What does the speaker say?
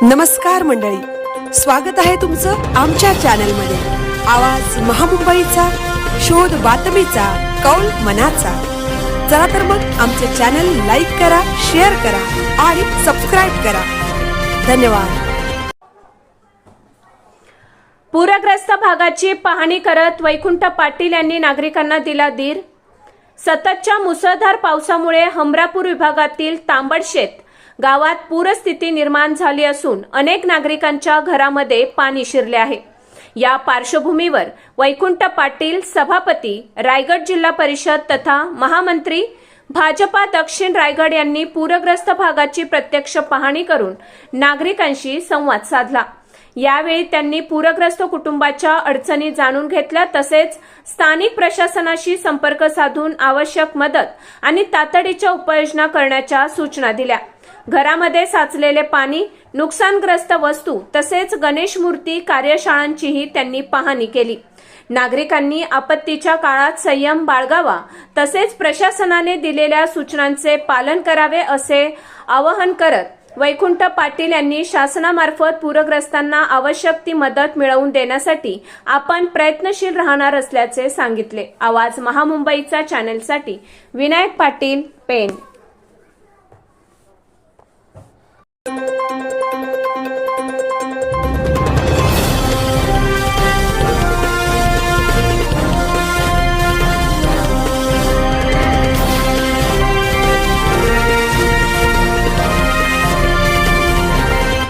नमस्कार मंडळी, स्वागत आहे तुमचं आमच्या चॅनलमध्ये। आवाज महामुंबईचा, शोध बातमीचा, कौल मनाचा। चला तर मग आमचे चॅनल लाईक करा, शेअर करा आणि सबस्क्राइब करा। धन्यवाद। पूरग्रस्त भागाची पाहणी करत वैकुंठ पाटील यांनी नागरिकांना दिला धीर। सततच्या मुसळधार पावसामुळे हमरापूर विभागातील तांबडशेत गावात पूरस्थिती निर्माण झाली असून अनेक नागरिकांच्या घरामध्ये पाणी शिरले आहे। या पार्श्वभूमीवर वैकुंठ पाटील सभापती रायगड जिल्हा परिषद तथा महामंत्री भाजपा दक्षिण रायगड यांनी पूरग्रस्त भागाची प्रत्यक्ष पाहणी करून नागरिकांशी संवाद साधला। यावेळी त्यांनी पूरग्रस्त कुटुंबाच्या अडचणी जाणून घेतल्या, तसेच स्थानिक प्रशासनाशी संपर्क साधून आवश्यक मदत आणि तातडीच्या उपाययोजना करण्याच्या सूचना दिल्या। घरामध्ये साचलेले पाणी, नुकसानग्रस्त वस्तू तसेच गणेश मूर्ती कार्यशाळांचीही त्यांनी पाहणी केली। नागरिकांनी आपत्तीच्या काळात संयम बाळगावा तसेच प्रशासनाने दिलेल्या सूचनांचे पालन करावे असे आवाहन करत वैकुंठ पाटील यांनी शासनामार्फत पूरग्रस्तांना आवश्यक ती मदत मिळवून देण्यासाठी आपण प्रयत्नशील राहणार असल्याचे सांगितले। आवाज महामुंबईचा चॅनलसाठी विनायक पाटील, पेण।